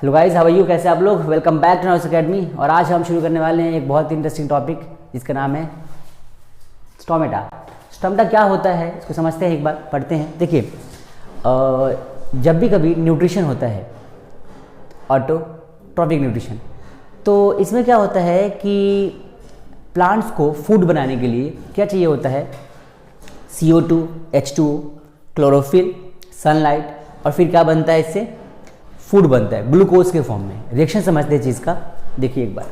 Hello guys, how are you? कैसे आप लोग? Welcome back to Noise Academy. और आज हम शुरू करने वाले हैं एक बहुत ही इंटरेस्टिंग टॉपिक जिसका नाम है स्टोमेटा। स्टोमेटा क्या होता है इसको समझते हैं, एक बार पढ़ते हैं। देखिए, जब भी कभी न्यूट्रिशन होता है, ऑटोट्रॉफिक न्यूट्रिशन, तो इसमें क्या होता है कि प्लांट्स को फूड बनाने के लिए क्या चाहिए होता है? CO2, H2O, क्लोरोफिल, सनलाइट, और फिर क्या बनता है? इससे फूड बनता है ग्लूकोज के फॉर्म में। रिएक्शन समझते हैं चीज़ का। देखिए एक बार,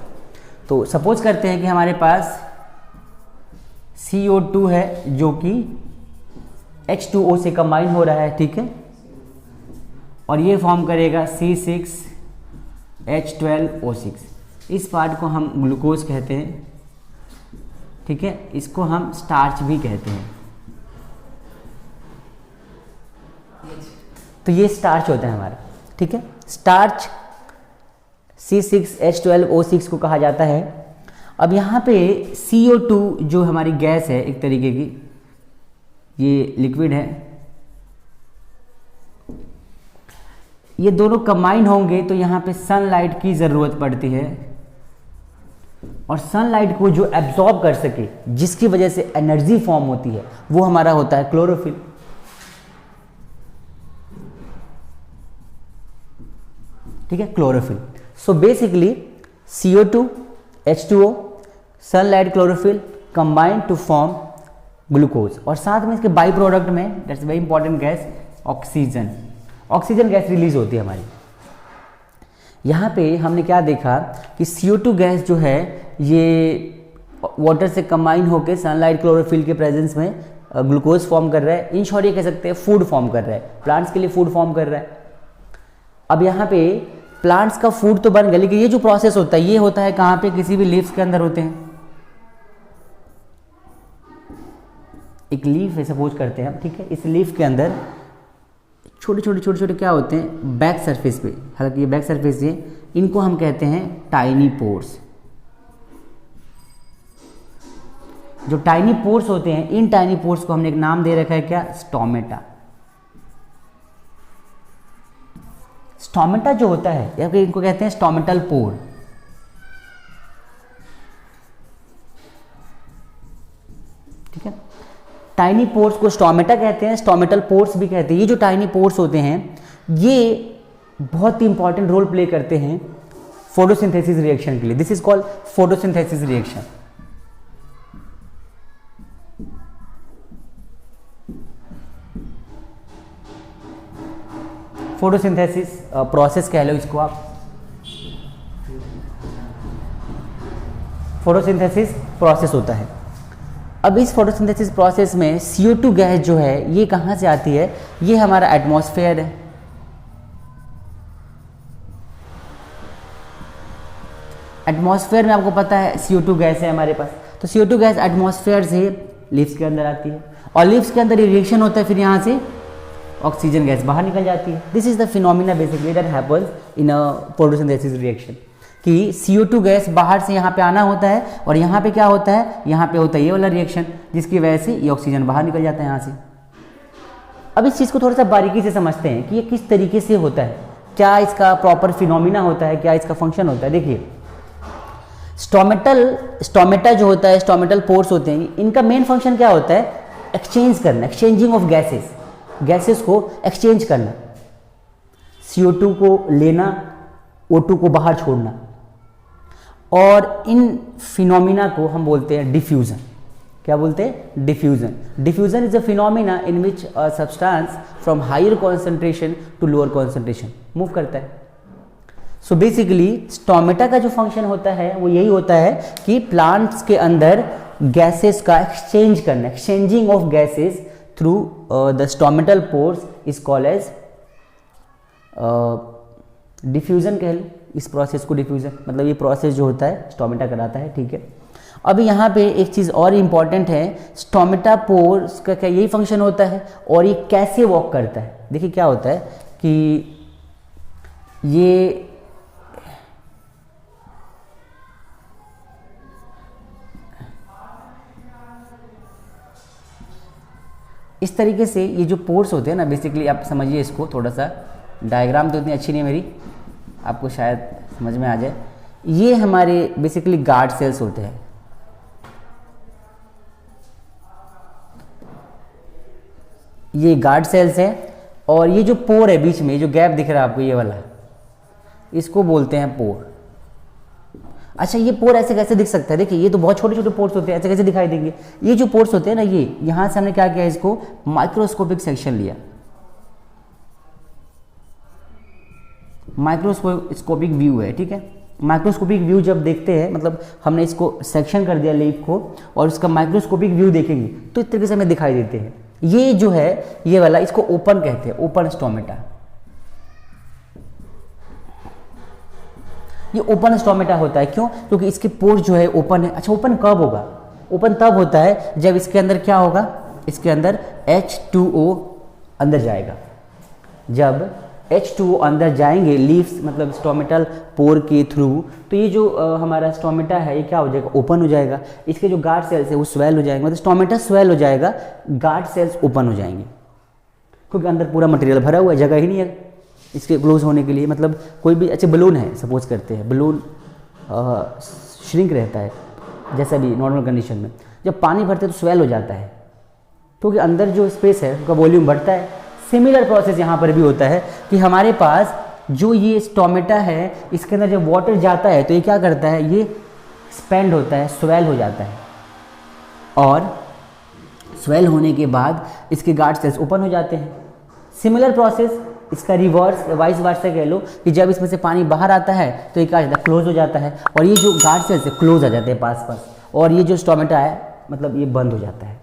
तो सपोज करते हैं कि हमारे पास CO2 है जो कि H2O से कंबाइन हो रहा है, ठीक है, और ये फॉर्म करेगा C6H12O6। इस पार्ट को हम ग्लूकोज कहते हैं, ठीक है, इसको हम स्टार्च भी कहते हैं। तो ये स्टार्च होता है हमारा, ठीक है। स्टार्च C6H12O6 को कहा जाता है। अब यहाँ पे CO2 जो हमारी गैस है, एक तरीके की ये लिक्विड है, ये दोनों कंबाइन होंगे तो यहाँ पे सनलाइट की ज़रूरत पड़ती है, और सनलाइट को जो एब्जॉर्ब कर सके, जिसकी वजह से एनर्जी फॉर्म होती है, वो हमारा होता है क्लोरोफिल। ठीक है, chlorophyll. So basically CO2, H2O, sunlight, chlorophyll combine to form glucose, और साथ में इसके बाई प्रोडक्ट में, that's very important gas, oxygen. Oxygen gas release होती है हमारी। यहाँ पे हमने क्या देखा कि CO2 गैस जो है ये वाटर से कंबाइन होकर सनलाइट, क्लोरोफिल के प्रेजेंस में ग्लूकोज फॉर्म कर रहा है। इन शॉर्ट ये कह सकते हैं फूड फॉर्म कर रहा है, प्लांट्स के लिए फूड फॉर्म कर रहा है। अब यहाँ पे प्लांट्स का फूड तो बन गया, लेकिन ये जो प्रोसेस होता है ये होता है कहाँ पे? किसी भी लीव्स के अंदर होते हैं। एक लीफ है सपोज करते हैं हम, ठीक है, इस लीफ के अंदर छोटे छोटे क्या होते हैं? बैक सरफेस पे, हालांकि ये बैक सरफेस है, इनको हम कहते हैं टाइनी पोर्स। जो टाइनी पोर्स होते हैं, इन टाइनी पोर्स को हमने एक नाम दे रखा है, क्या? स्टोमेटा। स्टोमेटा जो होता है, या फिर इनको कहते हैं स्टोमेटल पोर। ठीक है, टाइनी पोर्स को स्टोमेटा कहते हैं, स्टोमेटल पोर्स भी कहते हैं। ये जो टाइनी पोर्स होते हैं ये बहुत ही इंपॉर्टेंट रोल प्ले करते हैं फोटोसिंथेसिस रिएक्शन के लिए। This is called photosynthesis reaction. Photosynthesis process कह लो इसको आप। फोटोसिंथेसिस प्रोसेस होता है। अब इस फोटोसिंथेसिस प्रोसेस में CO2 गैस जो है ये कहाँ से आती है? ये हमारा एटमॉस्फेयर है। एटमॉस्फेयर में आपको पता है CO2 गैस है हमारे पास, तो CO2 गैस एटमॉस्फेयर से लीव्स के अंदर आती है, और लीव्स के अंदर ये रिएक्शन होता है, फिर यहाँ से ऑक्सीजन गैस बाहर निकल जाती है। This is the phenomena basically that happens in a photosynthesis reaction, कि CO2 गैस बाहर से यहाँ पे आना होता है, और यहाँ पे क्या होता है? यहाँ पे होता है ये वाला रिएक्शन, जिसकी वजह से ये ऑक्सीजन बाहर निकल जाता है यहाँ से। अब इस चीज़ को थोड़ा सा बारीकी से समझते हैं कि ये किस तरीके से होता है, क्या इसका प्रॉपर फिनोमिना होता है, क्या इसका फंक्शन होता है। देखिए, स्टोमेटा जो होता है, स्टोमेटल पोर्स होते हैं, इनका मेन फंक्शन क्या होता है? एक्सचेंज करना, एक्सचेंजिंग ऑफ गैसेस को एक्सचेंज करना, CO2 को लेना, O2 को बाहर छोड़ना, और इन फिनोमिना को हम बोलते हैं डिफ्यूजन। क्या बोलते हैं? Diffusion. Diffusion is a phenomena in which a substance from higher concentration to lower concentration move करता है। सो बेसिकली स्टोमेटा का जो फंक्शन होता है वो यही होता है कि प्लांट्स के अंदर गैसेस का एक्सचेंज करना, exchanging of gases through the stomatal pores is called as diffusion कह लो इस प्रोसेस को। डिफ्यूजन मतलब ये प्रोसेस जो होता है स्टोमेटा कराता है, ठीक है। अब यहाँ पे एक चीज़ और इम्पॉर्टेंट है, स्टोमेटा पोर्स का क्या यही फंक्शन होता है, और ये कैसे वर्क करता है? देखिए क्या होता है कि ये इस तरीके से ये जो पोर्स होते हैं ना, बेसिकली आप समझिए इसको थोड़ा सा, डायग्राम तो इतनी अच्छी नहीं है मेरी, आपको शायद समझ में आ जाए। ये हमारे बेसिकली गार्ड सेल्स होते हैं। ये गार्ड सेल्स है, और ये जो पोर है बीच में, जो गैप दिख रहा है आपको ये वाला, इसको बोलते हैं पोर। अच्छा, ये पोर ऐसे कैसे दिख सकता है? देखिए ये तो बहुत छोटे छोटे पोर्स होते हैं, ऐसे कैसे दिखाई देंगे? ये जो पोर्स होते हैं ना, ये यहाँ से हमने क्या किया, इसको माइक्रोस्कोपिक सेक्शन लिया। माइक्रोस्कोपिक व्यू है, ठीक है। माइक्रोस्कोपिक व्यू जब देखते हैं, मतलब हमने इसको सेक्शन कर दिया लीफ को, और उसका माइक्रोस्कोपिक व्यू देखेंगे तो इस तरीके से हमें दिखाई देते हैं। ये जो है ये वाला, इसको ओपन कहते हैं, ओपन स्टोमेटा। ये ओपन स्टोमेटा होता है, क्यों? क्योंकि इसके पोर्स जो है ओपन है। अच्छा, ओपन कब होगा? ओपन तब होता है जब इसके अंदर क्या होगा, इसके अंदर H2O अंदर जाएगा। जब H2O अंदर जाएंगे लीव्स, मतलब स्टोमेटल पोर के थ्रू, तो ये जो हमारा स्टोमेटा है ये क्या हो जाएगा, ओपन हो जाएगा। इसके जो गार्ड सेल्स है वो स्वेल हो जाएंगे, मतलब स्टोमेटा स्वेल हो जाएगा, गार्ड सेल्स ओपन हो जाएंगे, क्योंकि अंदर पूरा मटेरियल भरा हुआ है, जगह ही नहीं है इसके क्लोज होने के लिए। मतलब कोई भी अच्छे बलून है, सपोज करते हैं बलून श्रिंक रहता है जैसा भी नॉर्मल कंडीशन में, जब पानी भरते हैं तो स्वेल हो जाता है, क्योंकि अंदर जो स्पेस है उसका वॉल्यूम बढ़ता है। सिमिलर प्रोसेस यहाँ पर भी होता है कि हमारे पास जो ये स्टोमेटा है, इसके अंदर जब वाटर जाता है तो ये क्या करता है, ये एक्सपेंड होता है, स्वेल हो जाता है, और स्वेल होने के बाद इसके गार्ड सेल्स ओपन हो जाते हैं। सिमिलर प्रोसेस इसका रिवर्स वाइस वर्सा कह लो, कि जब इसमें से पानी बाहर आता है तो ये क्या हो जाता है, क्लोज हो जाता है, और ये जो गार्ड सेल्स है क्लोज आ जाते हैं पास, और ये जो स्टोमेटा है मतलब ये बंद हो जाता है।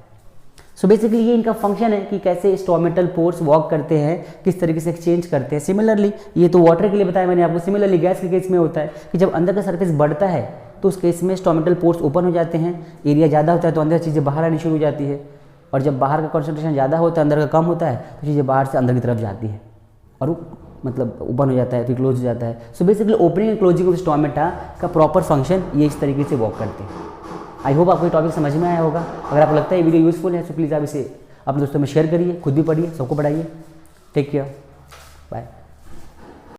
सो बेसिकली ये इनका फंक्शन है कि कैसे स्टोमेटल पोर्स वर्क करते हैं, किस तरीके से एक्सचेंज करते हैं। सिमिलरली ये तो वाटर के लिए बताया मैंने आपको, सिमिलरली गैस के केस में होता है कि जब अंदर का सरफेस बढ़ता है तो उस केस में स्टोमेटल पोर्स ओपन हो जाते हैं, एरिया ज़्यादा होता है तो अंदर चीज़ें बाहर आनी शुरू हो जाती है, और जब बाहर का कॉन्सेंट्रेशन ज़्यादा होता है, अंदर का कम होता है, तो चीज़ें बाहर से अंदर की तरफ जाती है और वो मतलब ओपन हो जाता है, फिर क्लोज हो जाता है। So basically opening and closing of stomata का प्रॉपर फंक्शन ये इस तरीके से वर्क करते हैं। आई होप आपको ये टॉपिक समझ में आया होगा। अगर आपको लगता है ये वीडियो यूजफुल है तो प्लीज़ आप इसे अपने दोस्तों में शेयर करिए, खुद भी पढ़िए, सबको पढ़ाइए। Take care, bye.